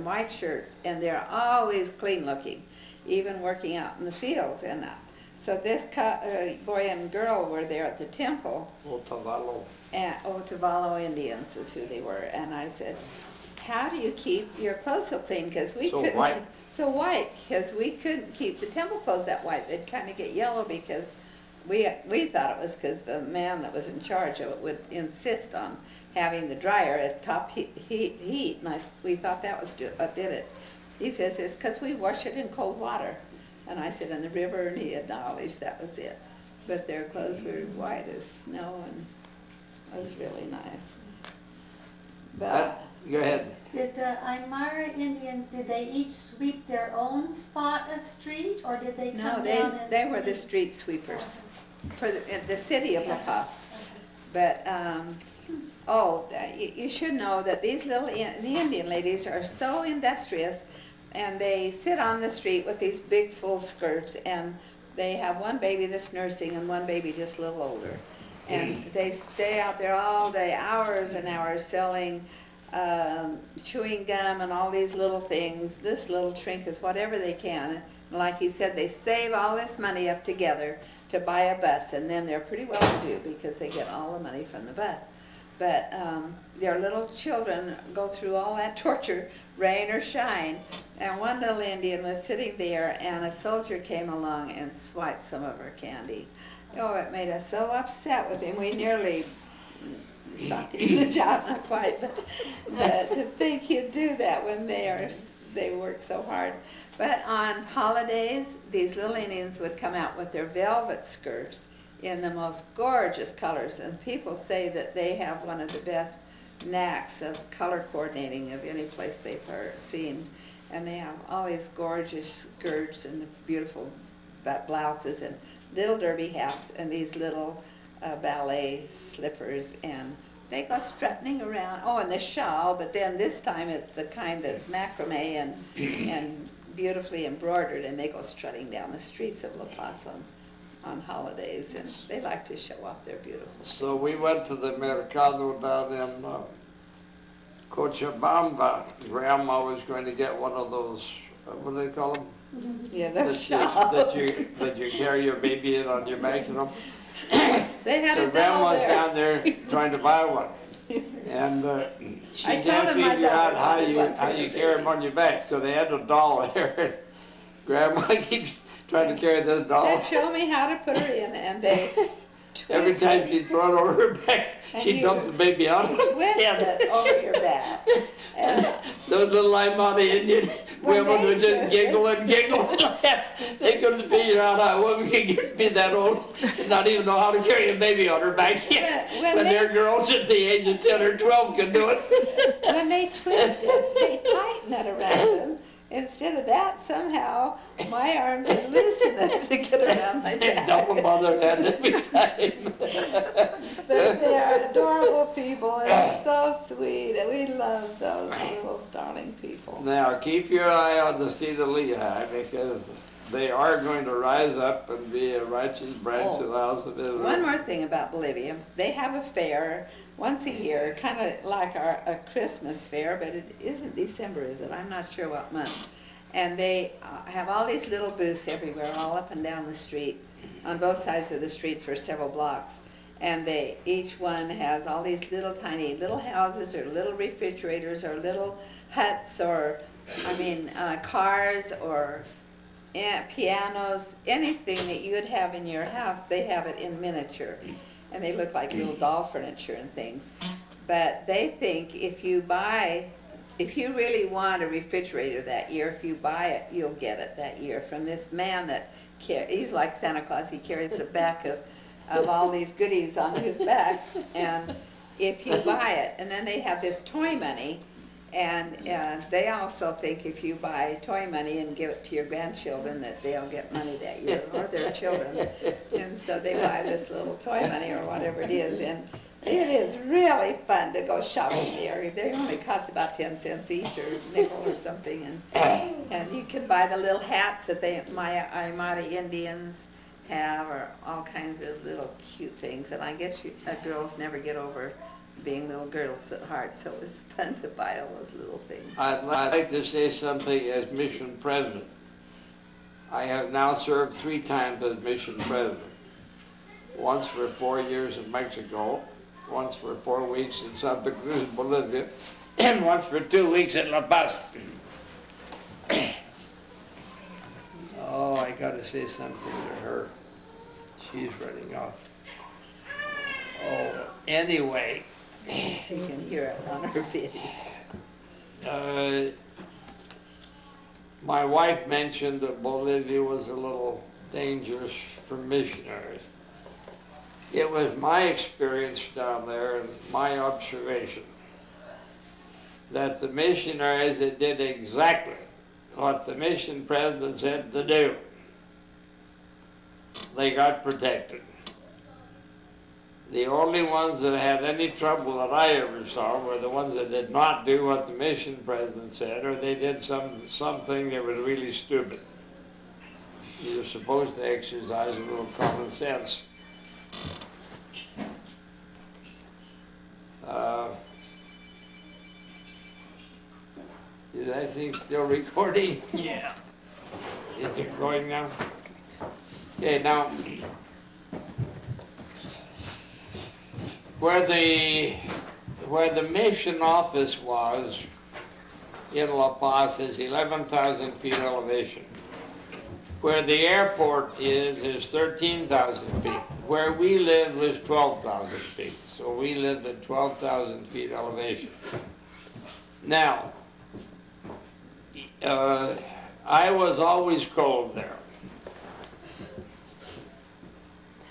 in white shirts, and they're always clean looking, even working out in the fields. And so this boy and girl were there at the temple. Otavalo. And Otavalo Indians is who they were. And I said, how do you keep your clothes so clean? Because we couldn't. White. So white, because we couldn't keep the temple clothes that white. They'd kind of get yellow because we thought it was because the man that was in charge of it would insist on having the dryer at top heat, and we thought that was what did it. He says it's because we wash it in cold water. And I said, in the river, and he acknowledged that was it. But their clothes were white as snow, and it was really nice. But go ahead. Did the Aymara Indians, did they each sweep their own spot of street, or did they come down and they were the street sweepers for the city of La Paz. But you should know that these the Indian ladies are so industrious, and they sit on the street with these big full skirts, and they have one baby that's nursing and one baby just a little older. And they stay out there all day, hours and hours, selling chewing gum and all these little things, this little trinkets, whatever they can. And like he said, they save all this money up together to buy a bus, and then they're pretty well to do because they get all the money from the bus. But their little children go through all that torture, rain or shine. And one little Indian was sitting there, and a soldier came along and swiped some of her candy. Oh, it made us so upset with him. We nearly stopped him in the job, not quite, but to think he'd do that when they work so hard. But on holidays, these little Indians would come out with their velvet skirts in the most gorgeous colors, and people say that they have one of the best knacks of color coordinating of any place they've seen. And they have all these gorgeous skirts and beautiful blouses and little derby hats and these little ballet slippers, and they go strutting around. Oh, and the shawl, but then this time it's the kind that's macrame and beautifully embroidered, and they go strutting down the streets of La Paz on holidays, and they like to show off their beautiful. So we went to the mercado down in Cochabamba. Grandma was going to get one of those, what do they call them? Yeah, those shawls. That you carry your baby in on your back, you know. They had so a Grandma's there. down there trying to buy one, and she can't figure out how you carry them on your back. So they had a doll there. Grandma keeps trying to carry this doll. They show me how to put her in, and they every time she'd throw it over her back, she'd dump the baby out of twist it over your back. And those little Aymara Indian women would just giggle and giggle and laugh. They couldn't figure out how a woman could be that old and not even know how to carry a baby on her back yet. When their girls at the age of 10 or 12 could do it. When they twist it, they tighten it around them. Instead of that, somehow, my arms are loose enough to get around my back. Dump them on their head every time. But they are adorable people, and so sweet, and we love those little darling people. Now, keep your eye on the Cedar Lehigh, because they are going to rise up and be a righteous branch of the house of Israel. One more thing about Bolivia. They have a fair once a year, kind of like a Christmas fair, but it isn't December, is it? I'm not sure what month. And they have all these little booths everywhere, all up and down the street, on both sides of the street for several blocks. And each one has all these little tiny little houses or little refrigerators or little huts or, cars or pianos, anything that you would have in your house, they have it in miniature. And they look like little doll furniture and things. But they think if you really want a refrigerator that year, if you buy it, you'll get it that year from this man that he's like Santa Claus. He carries the back of all these goodies on his back. And if you buy it, and then they have this toy money, and they also think if you buy toy money and give it to your grandchildren that they'll get money that year, or their children. And so they buy this little toy money or whatever it is, and it is really fun to go shopping there. They only cost about 10 cents each or a nickel or something, and you can buy the little hats that Aymara Indians have, or all kinds of little cute things. And I guess girls never get over being little girls at heart, so it was fun to buy all those little things. I'd like to say something as mission president. I have now served 3 times as mission president. Once for 4 years in Mexico, once for 4 weeks in Santa Cruz, Bolivia, and once for 2 weeks in La Paz. Oh, I gotta say something to her. She's running off. Oh, anyway. She can hear it on her video. My wife mentioned that Bolivia was a little dangerous for missionaries. It was my experience down there and my observation that the missionaries that did exactly what the mission president said to do, they got protected. The only ones that had any trouble that I ever saw were the ones that did not do what the mission president said, or they did something that was really stupid. You're supposed to exercise a little common sense. Is that thing still recording? Yeah. Is it going now? Okay, now, where the mission office was in La Paz is 11,000 feet elevation. Where the airport is 13,000 feet. Where we lived was 12,000 feet. So we lived at 12,000 feet elevation. Now, I was always cold there.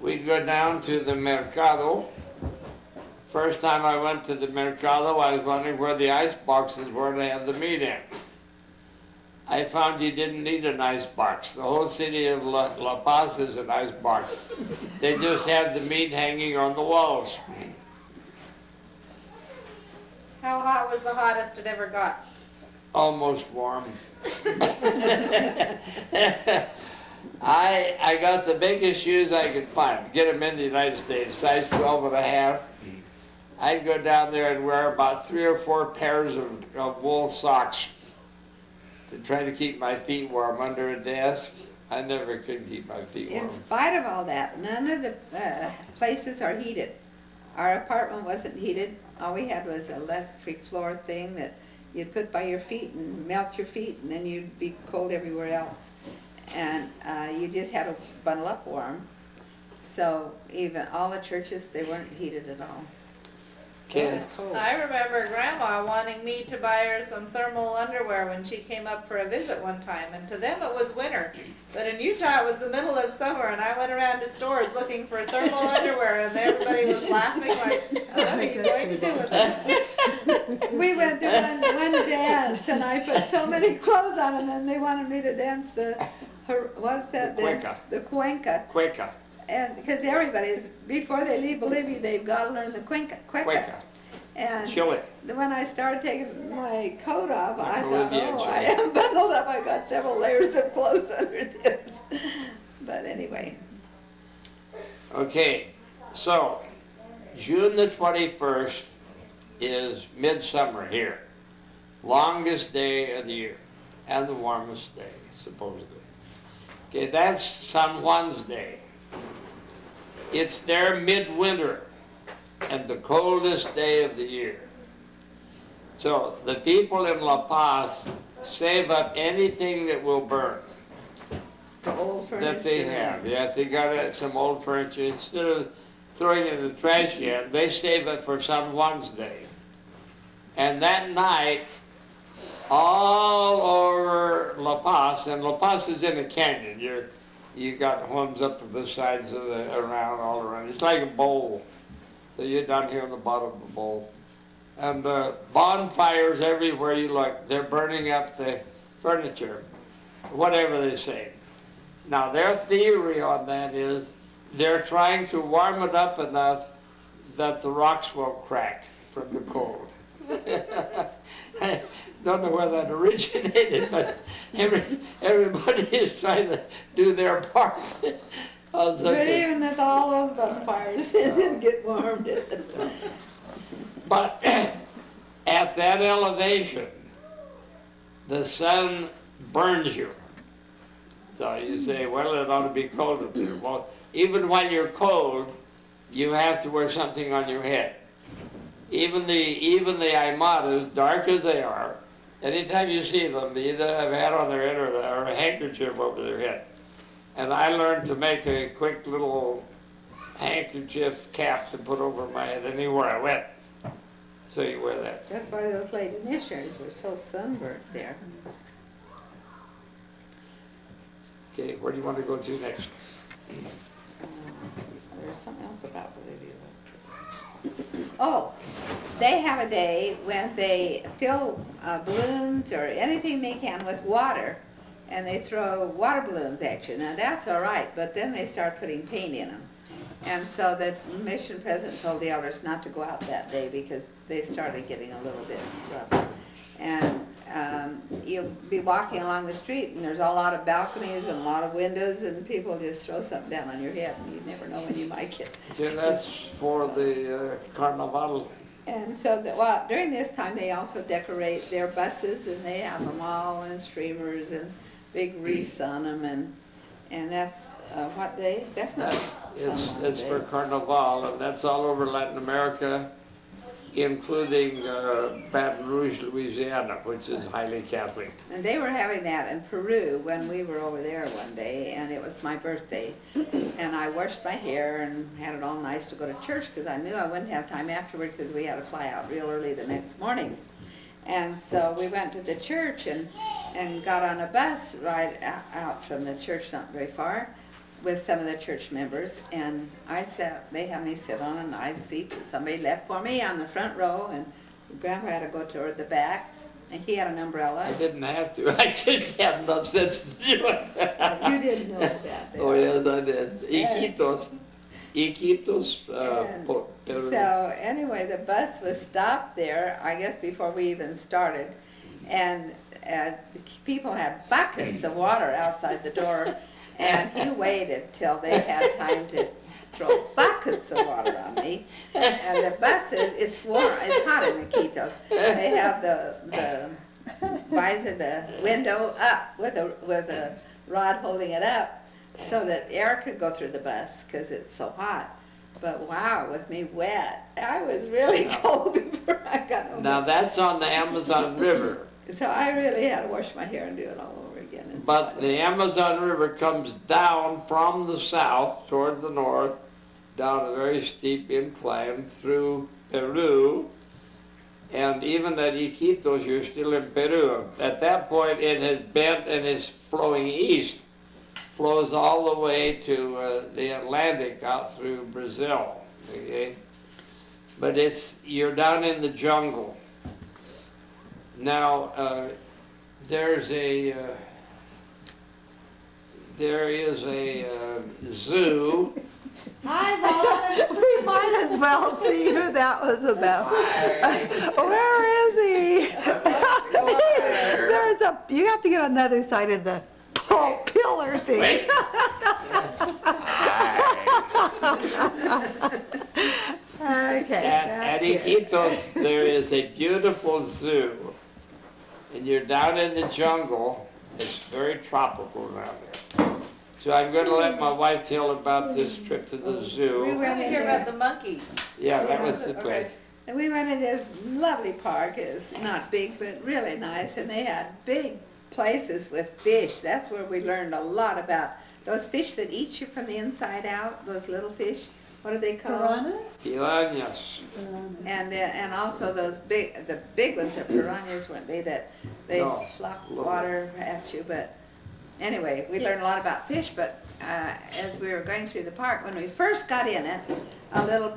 We'd go down to the mercado. First time I went to the mercado, I was wondering where the ice boxes were to have the meat in. I found you didn't need an ice box. The whole city of La Paz is an ice box. They just have the meat hanging on the walls. How hot was the hottest it ever got? Almost warm. I got the biggest shoes I could find. Get them in the United States, size 12 and a half. I'd go down there and wear about 3 or 4 pairs of wool socks to try to keep my feet warm under a desk. I never could keep my feet warm. In spite of all that, none of the places are heated. Our apartment wasn't heated. All we had was an electric floor thing that you'd put by your feet and melt your feet, and then you'd be cold everywhere else. And you just had to bundle up warm. So even all the churches, they weren't heated at all. It was cold. I remember Grandma wanting me to buy her some thermal underwear when she came up for a visit one time, and to them it was winter. But in Utah it was the middle of summer, and I went around to stores looking for thermal underwear, and everybody was laughing like, what are you going to do with that? We went to one dance, and I put so many clothes on, and then they wanted me to dance what's that? The cueca. The cuenca. Cueca. And because everybody's, before they leave Bolivia, they've got to learn the cuenca. Cueca. And Chile. when I started taking my coat off, I thought, Bolivian oh, Chile. I am bundled up. I got several layers of clothes under this. But anyway. Okay, so June the 21st is midsummer here. Longest day of the year and the warmest day, supposedly. Okay, that's San Juan's Day. It's their midwinter and the coldest day of the year. So the people in La Paz save up anything that will burn The old furniture. that they have. Yeah, if they got some old furniture, instead of throwing it in the trash can, they save it for San Juan's Day. And that night, all over La Paz, and La Paz is in a canyon. You got homes up to the sides of around, all around. It's like a bowl. So you're down here on the bottom of the bowl. And bonfires everywhere you look. They're burning up the furniture, whatever they say. Now their theory on that is they're trying to warm it up enough that the rocks won't crack from the cold. I don't know where that originated, but everybody is trying to do their part. But even with all those bonfires, it didn't get warm, did it? But at that elevation, the sun burns you. So you say, well, it ought to be cold up there. Well, even when you're cold, you have to wear something on your head. Even the Aymaras, dark as they are, anytime you see them, they either have a hat on their head or a handkerchief over their head. And I learned to make a quick little handkerchief cap to put over my head anywhere I went. So you wear that. That's why those lady missionaries were so sunburnt there. Okay, where do you want to go to next? There's something else about Bolivia. Oh, they have a day when they fill balloons or anything they can with water, and they throw water balloons at you. Now that's all right, but then they start putting paint in them. And so the mission president told the elders not to go out that day because they started getting a little bit rough. And you'll be walking along the street and there's a lot of balconies and a lot of windows and people just throw something down on your head and you never know when you might get. Okay, that's for the Carnival. And so, well, during this time they also decorate their buses and they have them all in streamers and big wreaths on them and that's what day? That's not It's for Carnival, and that's all over Latin America, including Baton Rouge, Louisiana, which is highly Catholic. And they were having that in Peru when we were over there one day, and it was my birthday. And I washed my hair and had it all nice to go to church because I knew I wouldn't have time afterward because we had to fly out real early the next morning. And so we went to the church and got on a bus right out from the church, not very far, with some of the church members, and they had me sit on a nice seat that somebody left for me on the front row, and Grandpa had to go toward the back, and he had an umbrella. I didn't have to, I just had no sense to do it. You didn't know about that. Oh yes, I did. Iquitos, Peru. So anyway, the bus was stopped there, I guess before we even started, and the people had buckets of water outside the door. And he waited till they had time to throw buckets of water on me. And the buses, it's warm, it's hot in Iquitos. They have the visor, the window up with a rod holding it up so that air could go through the bus because it's so hot. But wow, with me wet, I was really cold before I got home. Now that's on the Amazon River. So I really had to wash my hair and do it all over again. But the Amazon River comes down from the south toward the north, down a very steep incline through Peru, and even at Iquitos, you're still in Peru. At that point, it has bent and is flowing east, flows all the way to the Atlantic out through Brazil. Okay? But you're down in the jungle. Now, there is a zoo. Hi, Mom. We might as well see who that was about. Where is he? You have to get on the other side of the pillar thing. Wait. Okay. At Iquitos, there is a beautiful zoo. And you're down in the jungle. It's very tropical around there. So I'm going to let my wife tell about this trip to the zoo. We want to hear about the monkey. Yeah, that was the place. And we went in this lovely park. It's not big, but really nice. And they had big places with fish. That's where we learned a lot about those fish that eat you from the inside out, those little fish. What are they called? Piranhas? Piranhas. And also the big ones are piranhas, weren't they? That they No, flop little. water at you. But anyway, we learned a lot about fish. But as we were going through the park, when we first got in it, a little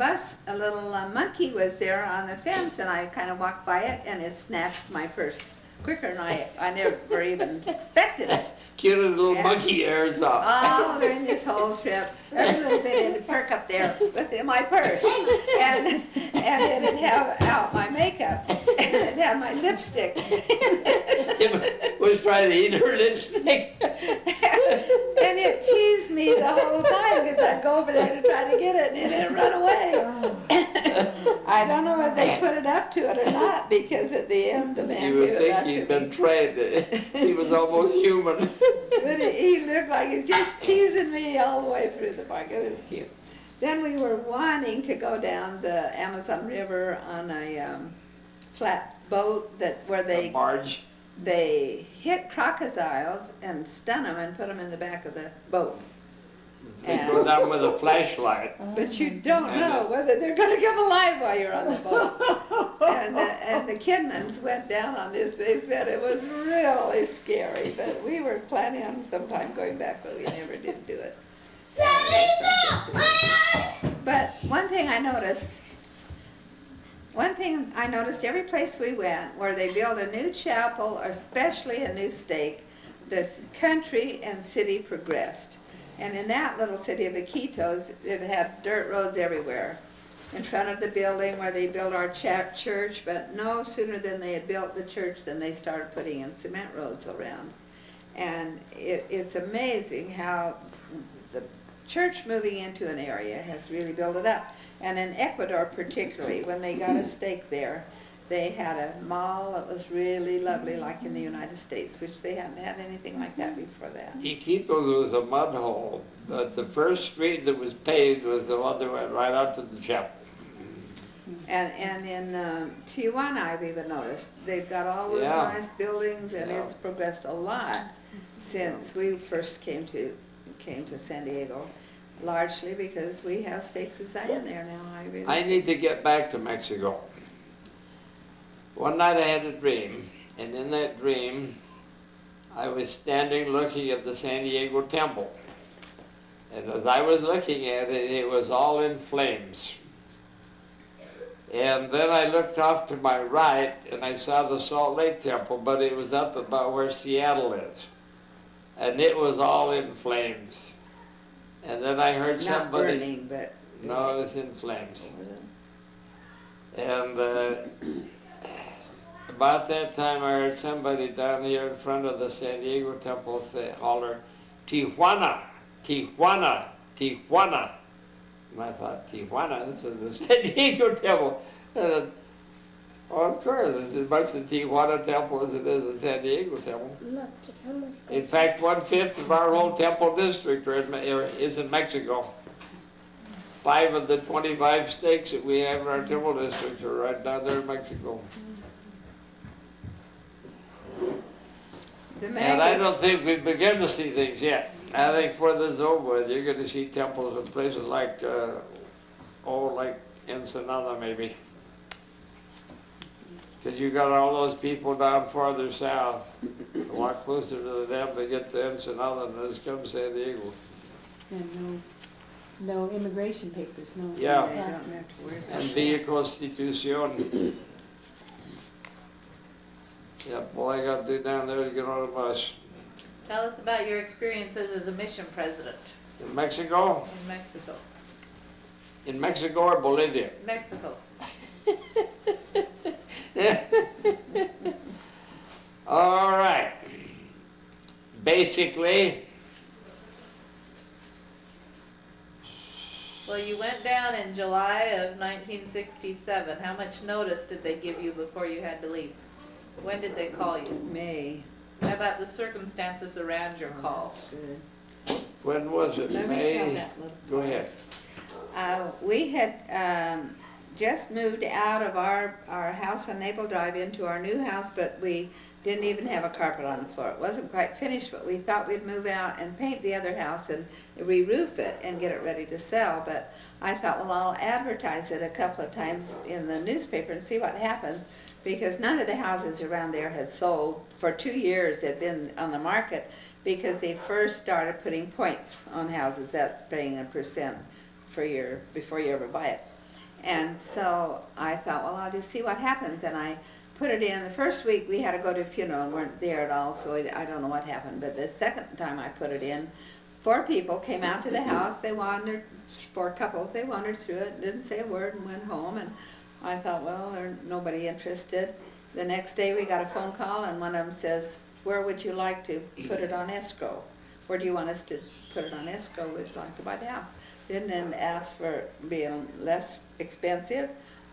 monkey was there on the fence, and I kind of walked by it, and it snatched my purse quicker than I never even expected it. Cute little Yeah. monkey ears off. All during this whole trip, every little bit in the perk up there within my purse, and it'd have out my makeup, and it had my lipstick, It was trying to eat her lipstick. and it teased me the whole time because I'd go over there to try to get it, and it'd run away. I don't know if they put it up to it or not, because at the end, the man You gave would it think up he'd to been me. trained. He was almost human. But he looked like he was just teasing me all the way through the park. It was cute. Then we were wanting to go down the Amazon River on a flat boat where A barge. they hit crocodiles and stun them and put them in the back of the boat. They go down with a flashlight. But you don't know whether they're going to come alive while you're on the boat. And the Kidmans went down on this. They said it was really scary, but we were planning on sometime going back, but we never did do it. But one thing I noticed every place we went where they built a new chapel, or especially a new stake, the country and city progressed. And in that little city of Iquitos, it had dirt roads everywhere. In front of the building where they built our church, but no sooner than they had built the church than they started putting in cement roads around. And it's amazing how the church moving into an area has really built it up. And in Ecuador particularly, when they got a stake there, they had a mall that was really lovely, like in the United States, which they hadn't had anything like that before that. Iquitos was a mud hole, but the first street that was paved was the one that went right out to the chapel. And in Tijuana, I've even noticed, they've got all those Yeah. nice buildings, and Yeah. it's progressed a lot since we first came to San Diego, largely because we have stakes of Zion there now. I need to get back to Mexico. One night I had a dream, and in that dream, I was standing looking at the San Diego temple. And as I was looking at it, it was all in flames. And then I looked off to my right, and I saw the Salt Lake Temple, but it was up about where Seattle is. And it was all in flames. And then I heard Not somebody... burning, but... No, it was in flames. And about that time, I heard somebody down here in front of the San Diego Temple holler, "Tijuana, Tijuana, Tijuana." And I thought, Tijuana? This is the San Diego Temple. And oh, of course, it's as much the Tijuana Temple as it is the San Diego Temple. Look, it's almost In fact, 1/5 of our whole temple district is in Mexico. 5 of the 25 stakes that we have in our temple district are right down there in Mexico. And I don't think we've begun to see things yet. I think for this is over with, you're going to see temples in places like, like Ensenada maybe. Because you got all those people down farther south, a lot closer to them to get to Ensenada than this comes San Diego. And no immigration papers, no. Yeah. They don't have to worry about And that. Via Constitución. Yeah, all I got to do down there is get on a bus. Tell us about your experiences as a mission president In Mexico? in Mexico. In Mexico or Bolivia? Mexico. All right. Basically, Well, you went down in July of 1967. How much notice did they give you before you had to leave? When did they call you? May. How about the circumstances around your call? Good. when was it? Let me tell May? that little Go ahead. We had just moved out of our house on Naple Drive into our new house, but we didn't even have a carpet on the floor. It wasn't quite finished, but we thought we'd move out and paint the other house and re-roof it and get it ready to sell. But I thought, well, I'll advertise it a couple of times in the newspaper and see what happens, because none of the houses around there had sold. For 2 years they'd been on the market because they first started putting points on houses. That's paying a percent before you ever buy it. And so I thought, well, I'll just see what happens. And I put it in. The first week we had to go to a funeral and weren't there at all, so I don't know what happened. But the second time I put it in, 4 people came out to the house. They wandered, 4 couples, they wandered through it, didn't say a word, and went home. And I thought, well, there's nobody interested. The next day we got a phone call, and one of them says, where would you like to put it on escrow? Where do you want us to put it on escrow? Would you like to buy the house? didn't ask for being less expensive.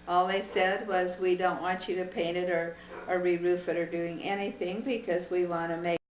All they said was, we don't want you to paint it or re-roof it or doing anything because we want to make